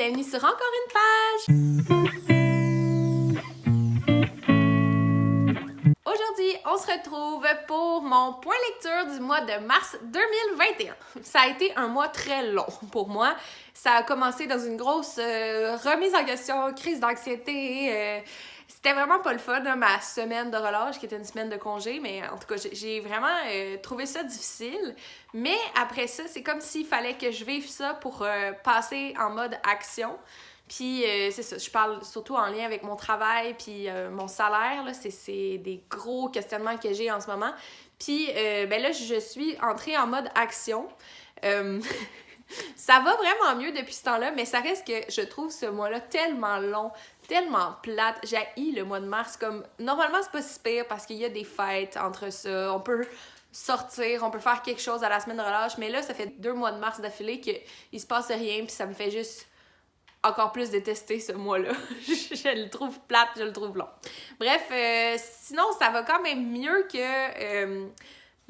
bienvenue sur encore une page! Aujourd'hui, on se retrouve pour mon point lecture du mois de mars 2021. Ça a été un mois très long pour moi. Ça a commencé dans une grosse remise en question, crise d'anxiété. C'était vraiment pas le fun, hein, ma semaine de relâche, qui était une semaine de congé, mais en tout cas, j'ai vraiment trouvé ça difficile. Mais après ça, c'est comme s'il fallait que je vive ça pour passer en mode action. Puis c'est ça, je parle surtout en lien avec mon travail puis mon salaire, là, c'est des gros questionnements que j'ai en ce moment. Puis ben là, je suis entrée en mode action. Ça va vraiment mieux depuis ce temps-là, mais ça reste que je trouve ce mois-là tellement long, tellement plate. J'haïs le mois de mars. Comme normalement, c'est pas si pire parce qu'il y a des fêtes entre ça. On peut sortir, on peut faire quelque chose à la semaine de relâche, mais là, ça fait 2 mois de mars d'affilée qu'il se passe rien, puis ça me fait juste encore plus détester ce mois-là. Je le trouve plate, je le trouve long. Bref, sinon, ça va quand même mieux que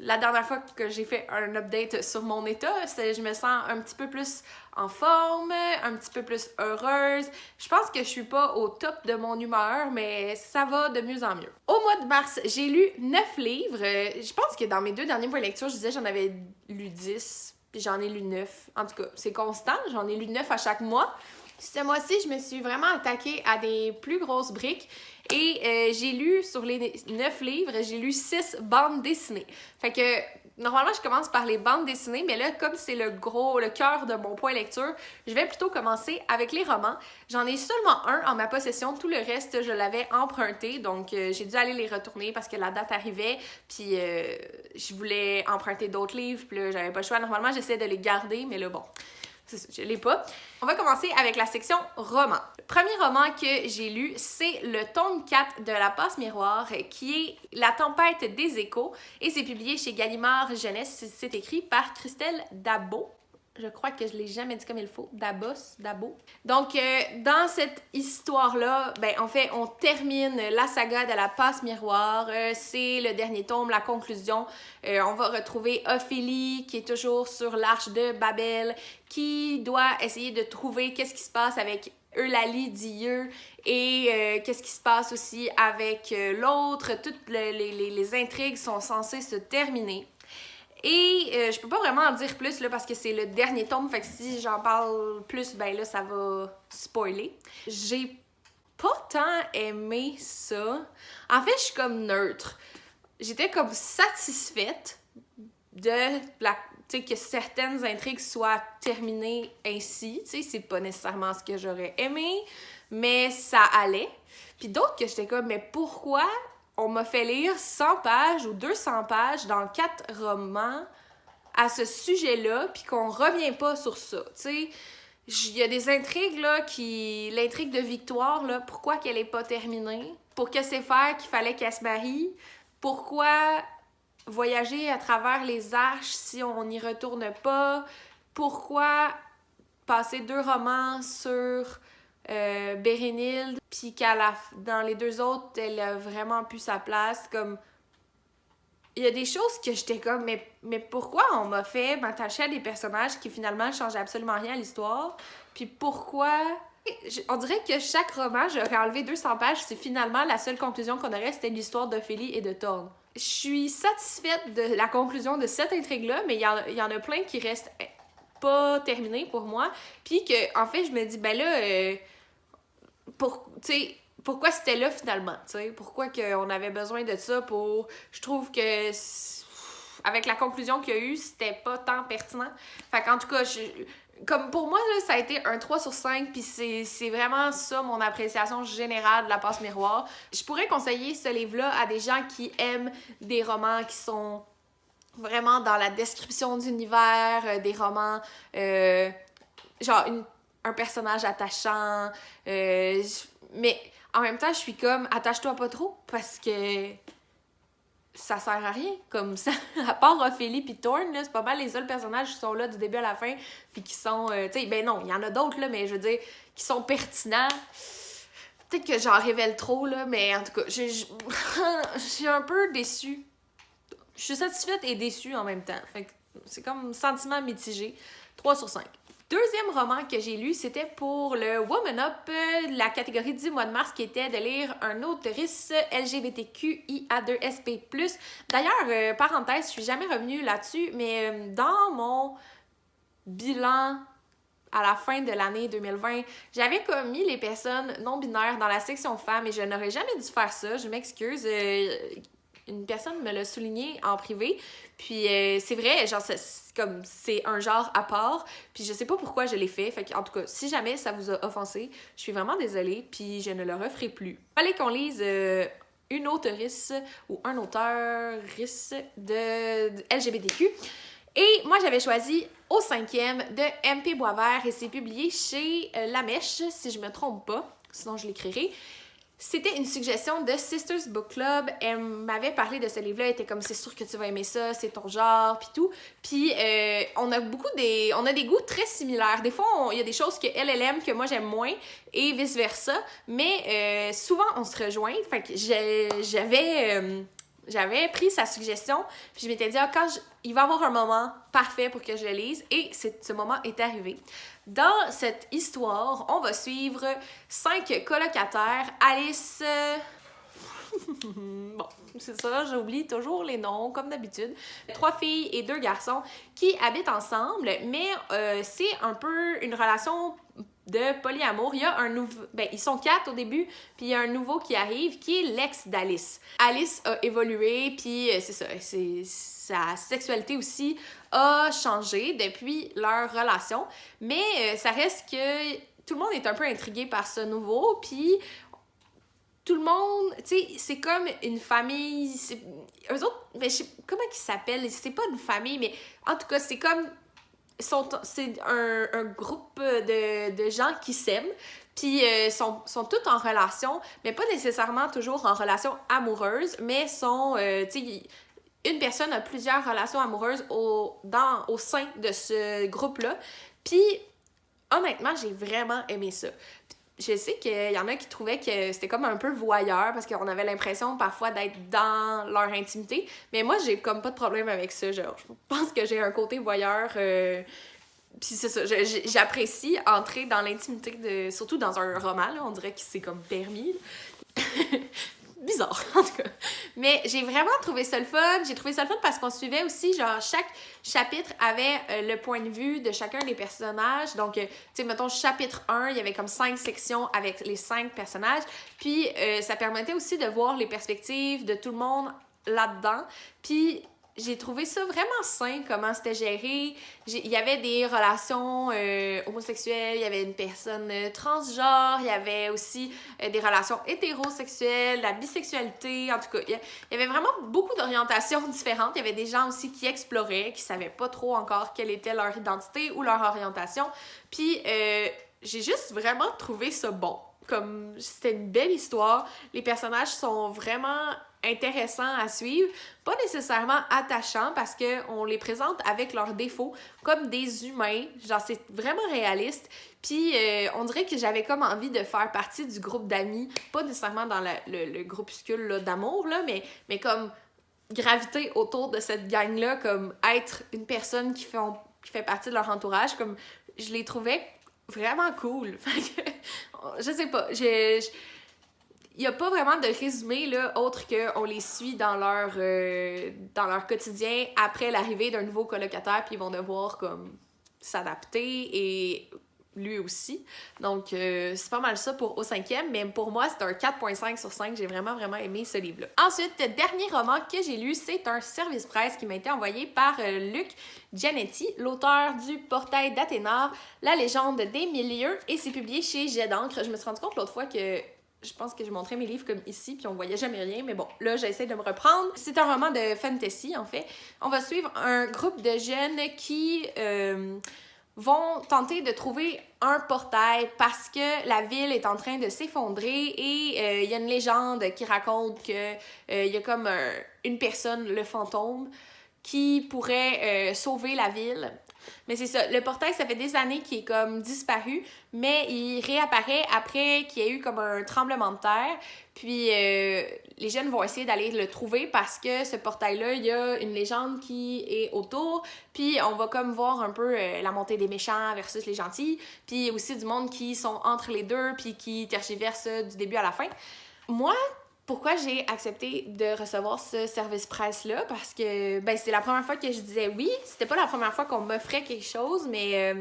la dernière fois que j'ai fait un update sur mon état. Je me sens un petit peu plus en forme, un petit peu plus heureuse. Je pense que je suis pas au top de mon humeur, mais ça va de mieux en mieux. Au mois de mars, j'ai lu 9 livres. Je pense que dans mes 2 derniers points de lecture, je disais j'en avais lu 10, puis j'en ai lu 9. En tout cas, c'est constant, j'en ai lu 9 à chaque mois. Ce mois-ci, je me suis vraiment attaquée à des plus grosses briques et j'ai lu, sur les 9 livres, j'ai lu 6 bandes dessinées. Fait que, normalement, je commence par les bandes dessinées, mais là, comme c'est le cœur de mon point lecture, je vais plutôt commencer avec les romans. J'en ai seulement un en ma possession, tout le reste, je l'avais emprunté, donc j'ai dû aller les retourner parce que la date arrivait, puis je voulais emprunter d'autres livres, puis là, j'avais pas le choix. Normalement, j'essaie de les garder, mais là, bon... je l'ai pas. On va commencer avec la section romans. Le premier roman que j'ai lu, c'est le tome 4 de La Passe Miroir, qui est La Tempête des échos, et c'est publié chez Gallimard Jeunesse. C'est écrit par Christelle Dabo. Je crois que je l'ai jamais dit comme il faut. Dabo. Donc, dans cette histoire-là, ben, en fait, on termine la saga de La Passe Miroir. C'est le dernier tome, la conclusion. On va retrouver Ophélie, qui est toujours sur l'Arche de Babel, qui doit essayer de trouver qu'est-ce qui se passe avec Eulalie Dieu et qu'est-ce qui se passe aussi avec l'autre. Toutes les intrigues sont censées se terminer. Et je peux pas vraiment en dire plus là, parce que c'est le dernier tome, fait que si j'en parle plus, ben là, ça va spoiler. J'ai pas tant aimé ça. En fait, je suis comme neutre. J'étais comme satisfaite de que certaines intrigues soient terminées ainsi. Tu sais, c'est pas nécessairement ce que j'aurais aimé, mais ça allait. Puis d'autres que j'étais comme, mais pourquoi on m'a fait lire 100 pages ou 200 pages dans 4 romans à ce sujet-là, puis qu'on revient pas sur ça, tu sais. Il y a des intrigues, là, l'intrigue de Victoire, là, pourquoi qu'elle est pas terminée? Pour que c'est faire qu'il fallait qu'elle se marie? Pourquoi voyager à travers les arches si on n'y retourne pas? Pourquoi passer 2 romans sur... Bérénilde, puis dans les 2 autres, elle a vraiment plus sa place. Comme, il y a des choses que j'étais comme, mais pourquoi on m'a fait m'attacher à des personnages qui finalement changent absolument rien à l'histoire? Puis pourquoi... On dirait que chaque roman, j'aurais enlevé 200 pages, c'est finalement la seule conclusion qu'on aurait, c'était l'histoire d'Ophélie et de Thorne. Je suis satisfaite de la conclusion de cette intrigue-là, mais il y en a plein qui restent pas terminées pour moi. Puis que, en fait, je me dis, ben là... pourquoi c'était là finalement, t'sais? Pourquoi qu'on avait besoin de ça pour... Je trouve que avec la conclusion qu'il y a eu, c'était pas tant pertinent. Fait qu'en tout cas, comme pour moi, là, ça a été un 3 sur 5, puis c'est vraiment ça mon appréciation générale de La Passe Miroir. Je pourrais conseiller ce livre-là à des gens qui aiment des romans qui sont vraiment dans la description d'univers, des romans genre un personnage attachant, mais en même temps, je suis comme, attache-toi pas trop, parce que ça sert à rien, comme ça. À part Ophélie pis Thorne, là, c'est pas mal les seuls personnages qui sont là du début à la fin, puis qui sont, tu sais, ben non, il y en a d'autres, là, mais je veux dire, qui sont pertinents. Peut-être que j'en révèle trop, là, mais en tout cas, je suis un peu déçue. Je suis satisfaite et déçue en même temps. Fait que c'est comme sentiment mitigé. 3 sur 5. Deuxième roman que j'ai lu, c'était pour le Woman Up, la catégorie du mois de mars, qui était de lire un autrice LGBTQIA2SP+. D'ailleurs, parenthèse, je suis jamais revenue là-dessus, mais dans mon bilan à la fin de l'année 2020, j'avais comme mis les personnes non-binaires dans la section femmes et je n'aurais jamais dû faire ça. Je m'excuse. Une personne me l'a souligné en privé. Puis c'est vrai, genre, c'est un genre à part. Puis je sais pas pourquoi je l'ai fait. Fait que, en tout cas, si jamais ça vous a offensé, je suis vraiment désolée. Puis je ne le referai plus. Fallait qu'on lise une auteurice ou un auteuriste de LGBTQ. Et moi, j'avais choisi Au cinquième de MP Boisvert et c'est publié chez La Mèche, si je me trompe pas. Sinon, je l'écrirai. C'était une suggestion de Sisters Book Club. Elle m'avait parlé de ce livre-là. Elle était comme, c'est sûr que tu vas aimer ça, c'est ton genre, puis tout. Puis on a des goûts très similaires. Des fois, il y a des choses qu'elle aime, que moi j'aime moins, et vice-versa. Mais souvent, on se rejoint. Fait que j'avais pris sa suggestion, puis je m'étais dit, il va y avoir un moment parfait pour que je le lise, et ce moment est arrivé. Dans cette histoire, on va suivre 5 colocataires. Alice... bon, c'est ça, j'oublie toujours les noms, comme d'habitude. 3 filles et 2 garçons qui habitent ensemble, mais c'est un peu une relation de polyamour. Il y a un nouveau... ils sont 4 au début, puis il y a un nouveau qui arrive, qui est l'ex d'Alice. Alice a évolué, puis c'est ça, sa sexualité aussi a changé depuis leur relation, mais ça reste que tout le monde est un peu intrigué par ce nouveau, puis tout le monde, tu sais, c'est comme une famille, eux autres, comment ils s'appellent? C'est pas une famille, mais en tout cas, c'est comme, c'est un groupe de gens qui s'aiment, puis sont tous en relation, mais pas nécessairement toujours en relation amoureuse, mais sont, tu sais, une personne a plusieurs relations amoureuses au sein de ce groupe-là, puis honnêtement, j'ai vraiment aimé ça. Je sais qu'il y en a qui trouvaient que c'était comme un peu voyeur parce qu'on avait l'impression parfois d'être dans leur intimité. Mais moi, j'ai comme pas de problème avec ça. Genre, je pense que j'ai un côté voyeur. Puis c'est ça, j'apprécie entrer dans l'intimité, surtout dans un roman. Là, on dirait que c'est comme permis. Bizarre, en tout cas. Mais j'ai vraiment trouvé ça le fun. J'ai trouvé ça le fun parce qu'on suivait aussi, genre, chaque chapitre avait le point de vue de chacun des personnages. Donc, tu sais, mettons, chapitre 1, il y avait comme 5 sections avec les 5 personnages. Puis, ça permettait aussi de voir les perspectives de tout le monde là-dedans. Puis, j'ai trouvé ça vraiment sain, comment c'était géré. Il y avait des relations homosexuelles, il y avait une personne transgenre, il y avait aussi des relations hétérosexuelles, la bisexualité, en tout cas. Il y avait vraiment beaucoup d'orientations différentes. Il y avait des gens aussi qui exploraient, qui savaient pas trop encore quelle était leur identité ou leur orientation. Puis, j'ai juste vraiment trouvé ça bon. Comme, c'était une belle histoire. Les personnages sont vraiment intéressants à suivre, pas nécessairement attachants parce qu'on les présente avec leurs défauts comme des humains, genre c'est vraiment réaliste, puis on dirait que j'avais comme envie de faire partie du groupe d'amis, pas nécessairement dans le groupuscule là, d'amour, là, mais comme graviter autour de cette gang-là, comme être une personne qui fait partie de leur entourage, comme je les trouvais vraiment cool. Je sais pas, il n'y a pas vraiment de résumé là, autre qu'on les suit dans leur quotidien après l'arrivée d'un nouveau colocataire, puis ils vont devoir comme s'adapter et lui aussi. Donc, c'est pas mal ça pour Au cinquième, mais pour moi, c'est un 4.5 sur 5. J'ai vraiment, vraiment aimé ce livre-là. Ensuite, dernier roman que j'ai lu, c'est un service presse qui m'a été envoyé par Luc Gianetti, l'auteur du Portail d'Athénard, La légende des milieux, et c'est publié chez Jet d'encre. Je me suis rendu compte l'autre fois que je pense que je montrais mes livres comme ici, puis on voyait jamais rien, mais bon, là, j'essaie de me reprendre. C'est un roman de fantasy, en fait. On va suivre un groupe de jeunes qui vont tenter de trouver un portail parce que la ville est en train de s'effondrer et il y a une légende qui raconte que il y a comme une personne, le fantôme, qui pourrait sauver la ville. Mais c'est ça, le portail, ça fait des années qu'il est comme disparu, mais il réapparaît après qu'il y ait eu comme un tremblement de terre. Puis les jeunes vont essayer d'aller le trouver parce que ce portail-là, il y a une légende qui est autour. Puis on va comme voir un peu la montée des méchants versus les gentils. Puis aussi du monde qui sont entre les deux puis qui tergiversent du début à la fin. Moi, pourquoi j'ai accepté de recevoir ce service presse-là? Parce que c'est la première fois que je disais oui. C'était pas la première fois qu'on m'offrait quelque chose, mais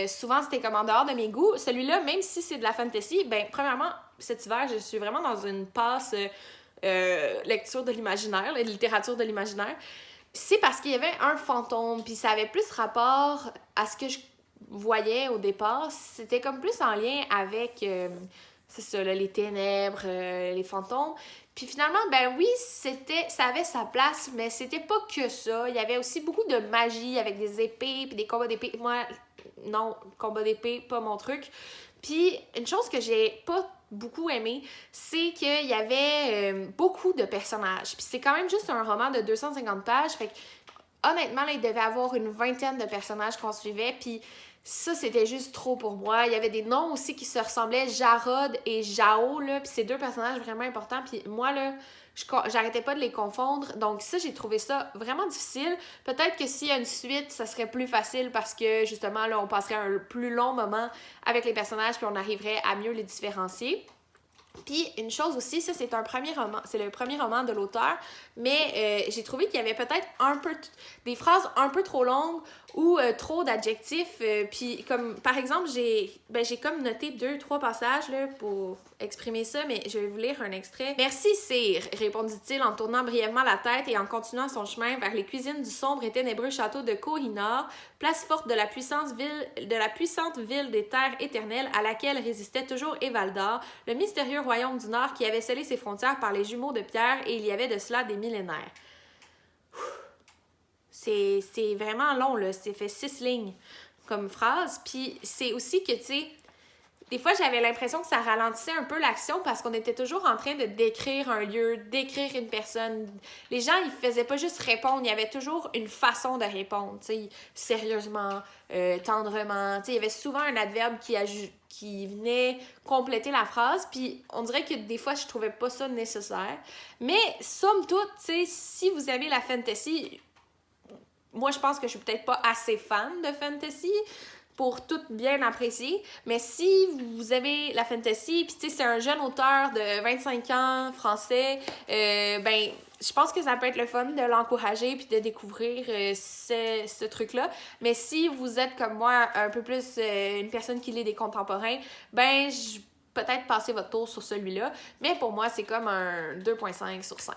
souvent c'était comme en dehors de mes goûts. Celui-là, même si c'est de la fantasy, premièrement, cet hiver, je suis vraiment dans une passe lecture de l'imaginaire, littérature de l'imaginaire. C'est parce qu'il y avait un fantôme, puis ça avait plus rapport à ce que je voyais au départ. C'était comme plus en lien avec... c'est ça, là, les ténèbres, les fantômes. Puis finalement, oui, ça avait sa place, mais c'était pas que ça. Il y avait aussi beaucoup de magie avec des épées, puis des combats d'épées. Moi, non, combat d'épée, pas mon truc. Puis une chose que j'ai pas beaucoup aimé, c'est qu'il y avait beaucoup de personnages. Puis c'est quand même juste un roman de 250 pages, fait que honnêtement, là, il devait avoir une vingtaine de personnages qu'on suivait, puis ça, c'était juste trop pour moi. Il y avait des noms aussi qui se ressemblaient, Jarod et Jao, là, puis c'est deux personnages vraiment importants, puis moi, là, j'arrêtais pas de les confondre, donc ça, j'ai trouvé ça vraiment difficile. Peut-être que s'il y a une suite, ça serait plus facile parce que, justement, là, on passerait un plus long moment avec les personnages, puis on arriverait à mieux les différencier. Puis une chose aussi, ça c'est un premier roman, c'est le premier roman de l'auteur, mais j'ai trouvé qu'il y avait peut-être un peu des phrases un peu trop longues ou trop d'adjectifs. Puis comme par exemple, j'ai comme noté 2-3 passages là, pour exprimer ça, mais je vais vous lire un extrait. « Merci, sire, répondit-il en tournant brièvement la tête et en continuant son chemin vers les cuisines du sombre et ténébreux château de Koh-i-Noor, place forte de la puissante ville des terres éternelles à laquelle résistait toujours Evaldor, le mystérieux royaume du Nord qui avait scellé ses frontières par les jumeaux de pierre et il y avait de cela des millénaires. » C'est vraiment long, là. C'est fait 6 lignes comme phrase. Puis c'est aussi que, tu sais, des fois, j'avais l'impression que ça ralentissait un peu l'action parce qu'on était toujours en train de décrire un lieu, décrire une personne. Les gens, ils faisaient pas juste répondre, il y avait toujours une façon de répondre, tu sais, sérieusement, tendrement. Tu sais, il y avait souvent un adverbe qui venait compléter la phrase, puis on dirait que des fois, je trouvais pas ça nécessaire. Mais, somme toute, tu sais, si vous aimez la fantasy, moi, je pense que je suis peut-être pas assez fan de fantasy pour tout bien apprécier, mais si vous aimez la fantasy, puis tu sais, c'est un jeune auteur de 25 ans, français, je pense que ça peut être le fun de l'encourager puis de découvrir ce truc-là. Mais si vous êtes comme moi, un peu plus une personne qui lit des contemporains, peut-être passer votre tour sur celui-là, mais pour moi, c'est comme un 2.5 sur 5.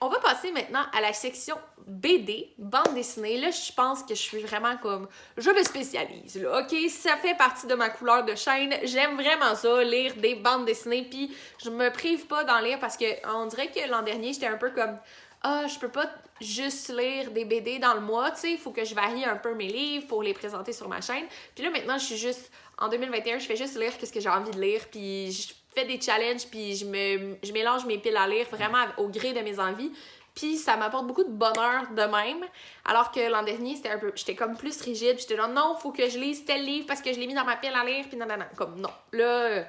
On va passer maintenant à la section BD, bande dessinée. Là, je pense que je suis vraiment comme... Je me spécialise, là, OK? Ça fait partie de ma couleur de chaîne. J'aime vraiment ça, lire des bandes dessinées, puis je me prive pas d'en lire parce que on dirait que l'an dernier, j'étais un peu comme... je peux pas juste lire des BD dans le mois, tu sais, il faut que je varie un peu mes livres pour les présenter sur ma chaîne. Puis là, maintenant, je suis juste... En 2021, je fais juste lire ce que j'ai envie de lire, puis je fais des challenges, puis je mélange mes piles à lire vraiment au gré de mes envies. Puis ça m'apporte beaucoup de bonheur de même. Alors que l'an dernier, j'étais comme plus rigide. J'étais là, non, faut que je lise tel livre parce que je l'ai mis dans ma pile à lire, puis non. Comme non. Là,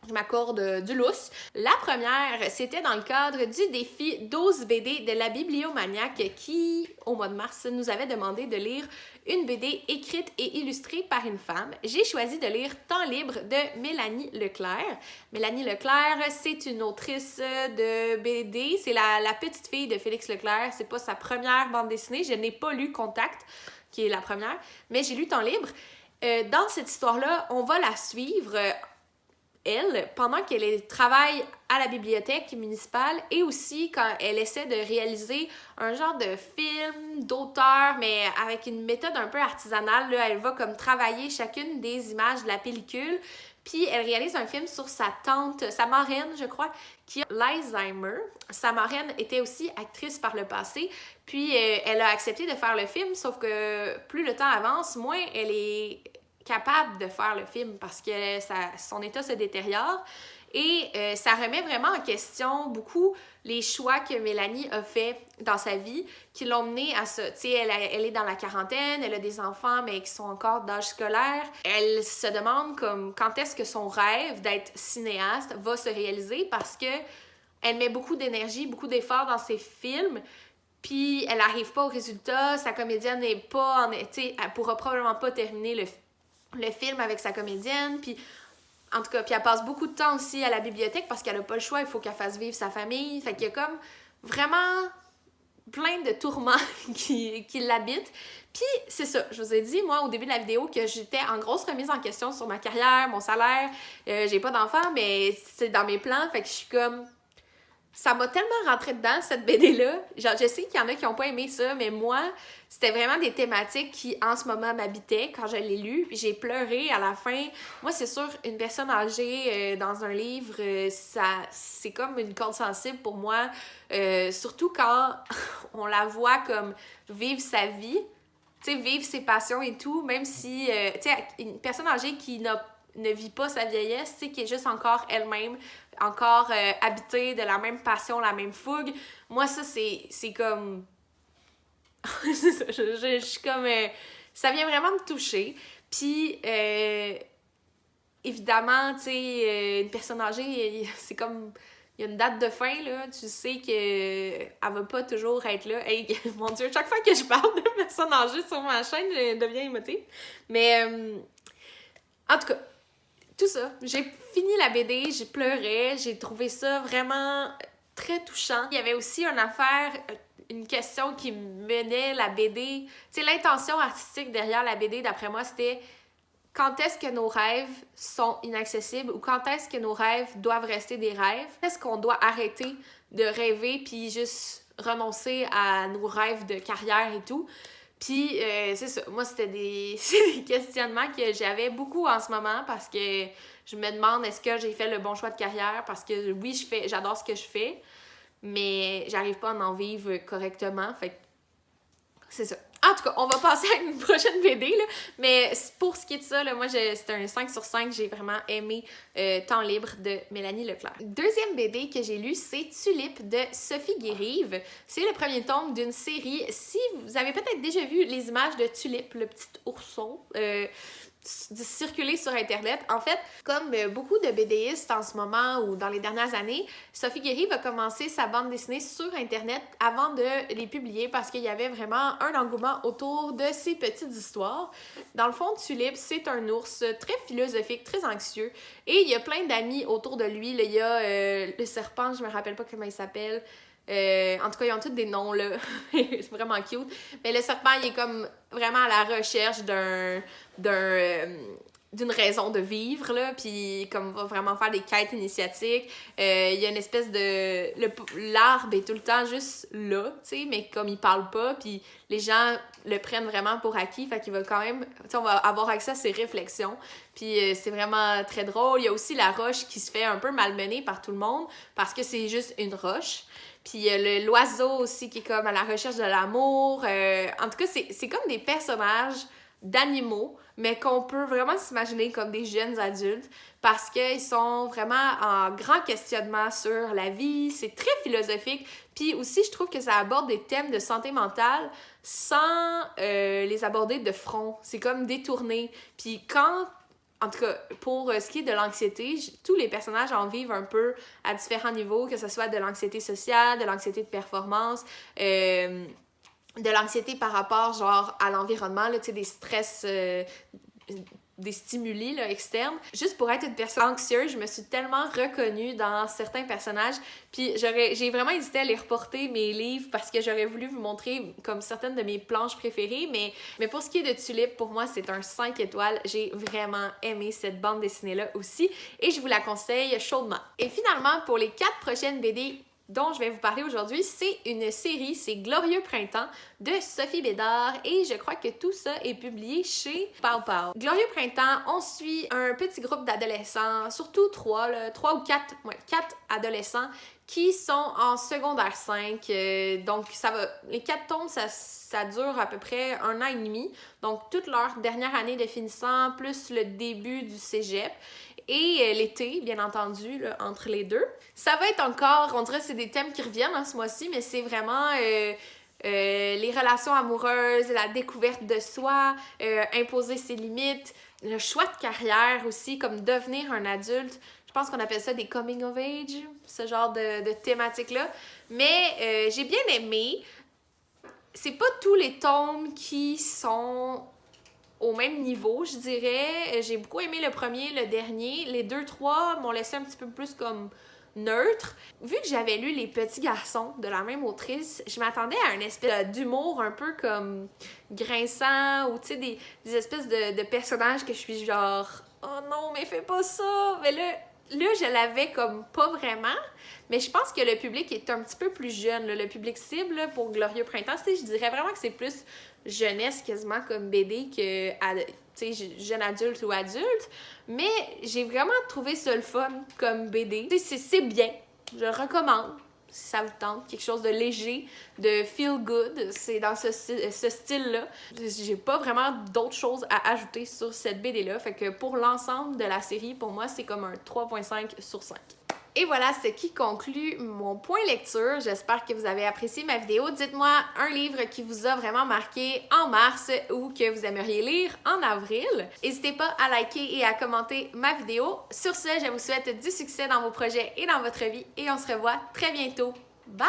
je m'accorde du lousse. La première, c'était dans le cadre du défi 12 BD de la Bibliomaniaque qui, au mois de mars, nous avait demandé de lire une BD écrite et illustrée par une femme. J'ai choisi de lire Temps libre de Mélanie Leclerc. Mélanie Leclerc, c'est une autrice de BD. C'est la petite fille de Félix Leclerc. C'est pas sa première bande dessinée. Je n'ai pas lu Contact, qui est la première, mais j'ai lu Temps libre. Dans cette histoire-là, on va la suivre... elle, pendant qu'elle travaille à la bibliothèque municipale et aussi quand elle essaie de réaliser un genre de film d'auteur, mais avec une méthode un peu artisanale, là, elle va comme travailler chacune des images de la pellicule, puis elle réalise un film sur sa tante, sa marraine, je crois, qui a l'Alzheimer. Sa marraine était aussi actrice par le passé, puis elle a accepté de faire le film, sauf que plus le temps avance, moins elle est capable de faire le film parce que son état se détériore. Et ça remet vraiment en question beaucoup les choix que Mélanie a fait dans sa vie qui l'ont menée à ça. Tu sais, elle est dans la quarantaine, elle a des enfants, mais qui sont encore d'âge scolaire. Elle se demande comme quand est-ce que son rêve d'être cinéaste va se réaliser parce que elle met beaucoup d'énergie, beaucoup d'efforts dans ses films, puis elle n'arrive pas au résultat. Sa comédienne n'est pas... Tu sais, elle pourra probablement pas terminer le film avec sa comédienne, puis... En tout cas, puis elle passe beaucoup de temps aussi à la bibliothèque parce qu'elle n'a pas le choix, il faut qu'elle fasse vivre sa famille. Fait qu'il y a comme vraiment plein de tourments qui l'habitent. Puis c'est ça, je vous ai dit, moi, au début de la vidéo, que j'étais en grosse remise en question sur ma carrière, mon salaire. J'ai pas d'enfant, mais c'est dans mes plans. Fait que je suis comme... Ça m'a tellement rentré dedans, cette BD-là. Genre, je sais qu'il y en a qui n'ont pas aimé ça, mais moi, c'était vraiment des thématiques qui, en ce moment, m'habitaient quand je l'ai lu. Puis j'ai pleuré à la fin. Moi, c'est sûr, une personne âgée dans un livre, c'est comme une corde sensible pour moi. Surtout quand on la voit comme vivre sa vie, tu sais, vivre ses passions et tout, même si, tu sais, une personne âgée qui ne vit pas sa vieillesse, tu sais, qui est juste encore elle-même, encore habitée de la même passion, la même fougue. Moi, ça, c'est comme... c'est ça, je suis comme... ça vient vraiment me toucher. Puis, évidemment, tu sais, une personne âgée, c'est comme... Il y a une date de fin, là. Tu sais qu'elle va pas toujours être là. Hey, mon Dieu, chaque fois que je parle de personnes âgées sur ma chaîne, je deviens émotive. Mais, en tout cas, tout ça. J'ai fini la BD, j'ai pleuré, j'ai trouvé ça vraiment très touchant. Il y avait aussi une affaire, une question qui menait la BD. Tu sais, l'intention artistique derrière la BD, d'après moi, c'était quand est-ce que nos rêves sont inaccessibles ou quand est-ce que nos rêves doivent rester des rêves? Est-ce qu'on doit arrêter de rêver puis juste renoncer à nos rêves de carrière et tout? Puis, c'est ça. Moi, c'était des questionnements que j'avais beaucoup en ce moment parce que je me demande est-ce que j'ai fait le bon choix de carrière parce que oui, j'adore ce que je fais, mais j'arrive pas à en vivre correctement. Fait que c'est ça. En tout cas, on va passer à une prochaine BD, là. Mais pour ce qui est de ça, là, moi, c'était un 5 sur 5. J'ai vraiment aimé Temps libre de Mélanie Leclerc. Deuxième BD que j'ai lu, c'est Tulipe de Sophie Guérive. C'est le premier tome d'une série. Si vous avez peut-être déjà vu les images de Tulipe, le petit ourson, circuler sur Internet. En fait, comme beaucoup de BDistes en ce moment ou dans les dernières années, Sophie Guérive a commencé sa bande dessinée sur Internet avant de les publier parce qu'il y avait vraiment un engouement autour de ces petites histoires. Dans le fond, Tulipe, c'est un ours très philosophique, très anxieux et il y a plein d'amis autour de lui. Là, il y a le serpent, je me rappelle pas comment il s'appelle. En tout cas, ils ont tous des noms, là. C'est vraiment cute. Mais le serpent, il est comme vraiment à la recherche d'une raison de vivre, là, puis comme va vraiment faire des quêtes initiatiques. Il y a une espèce de... L'arbre est tout le temps juste là, tu sais, mais comme il parle pas, puis les gens le prennent vraiment pour acquis, fait qu'il va quand même... Tu sais, on va avoir accès à ses réflexions, puis c'est vraiment très drôle. Il y a aussi la roche qui se fait un peu malmener par tout le monde, parce que c'est juste une roche. Puis il y a l'oiseau aussi qui est comme à la recherche de l'amour. En tout cas, c'est comme des personnages d'animaux, mais qu'on peut vraiment s'imaginer comme des jeunes adultes parce qu'ils sont vraiment en grand questionnement sur la vie. C'est très philosophique. Puis aussi, je trouve que ça aborde des thèmes de santé mentale sans les aborder de front. C'est comme détourné. Puis en tout cas, pour ce qui est de l'anxiété, tous les personnages en vivent un peu à différents niveaux, que ce soit de l'anxiété sociale, de l'anxiété de performance, de l'anxiété par rapport genre à l'environnement, là, tu sais, des stress, des stimuli là, externes. Juste pour être une personne anxieuse, je me suis tellement reconnue dans certains personnages, puis j'ai vraiment hésité à les reporter mes livres parce que j'aurais voulu vous montrer comme certaines de mes planches préférées, mais pour ce qui est de Tulipe, pour moi, c'est un 5 étoiles. J'ai vraiment aimé cette bande dessinée-là aussi, et je vous la conseille chaudement. Et finalement, pour les 4 prochaines BD dont je vais vous parler aujourd'hui, c'est une série, c'est Glorieux Printemps de Sophie Bédard et je crois que tout ça est publié chez Pow Pow. Glorieux Printemps, on suit un petit groupe d'adolescents, surtout trois ou quatre adolescents qui sont en secondaire 5. Donc, les 4 tomes, ça dure à peu près 1 an et demi. Donc, toute leur dernière année de finissant, plus le début du cégep. Et l'été, bien entendu, là, entre les deux. Ça va être encore, on dirait que c'est des thèmes qui reviennent en ce mois-ci, mais c'est vraiment les relations amoureuses, la découverte de soi, imposer ses limites, le choix de carrière aussi, comme devenir un adulte. Je pense qu'on appelle ça des coming of age, ce genre de thématique-là. Mais j'ai bien aimé. C'est pas tous les tomes qui sont au même niveau, je dirais. J'ai beaucoup aimé le premier, le dernier. Les 2-3 m'ont laissé un petit peu plus comme neutre. Vu que j'avais lu Les Petits Garçons de la même autrice, je m'attendais à une espèce d'humour un peu comme grinçant ou tu sais, des espèces de personnages que je suis genre « Oh non, mais fais pas ça! » Mais là, je l'avais comme pas vraiment, mais je pense que le public est un petit peu plus jeune. Là. Le public cible là, pour Glorieux Printemps, je dirais vraiment que c'est plus jeunesse quasiment comme BD que jeune adulte ou adulte. Mais j'ai vraiment trouvé ça le fun comme BD. C'est bien, je le recommande. Si ça vous tente, quelque chose de léger, de feel good, c'est dans ce style-là. J'ai pas vraiment d'autres choses à ajouter sur cette BD-là, fait que pour l'ensemble de la série, pour moi, c'est comme un 3.5 sur 5. Et voilà ce qui conclut mon point lecture. J'espère que vous avez apprécié ma vidéo. Dites-moi un livre qui vous a vraiment marqué en mars ou que vous aimeriez lire en avril. N'hésitez pas à liker et à commenter ma vidéo. Sur ce, je vous souhaite du succès dans vos projets et dans votre vie et on se revoit très bientôt. Bye!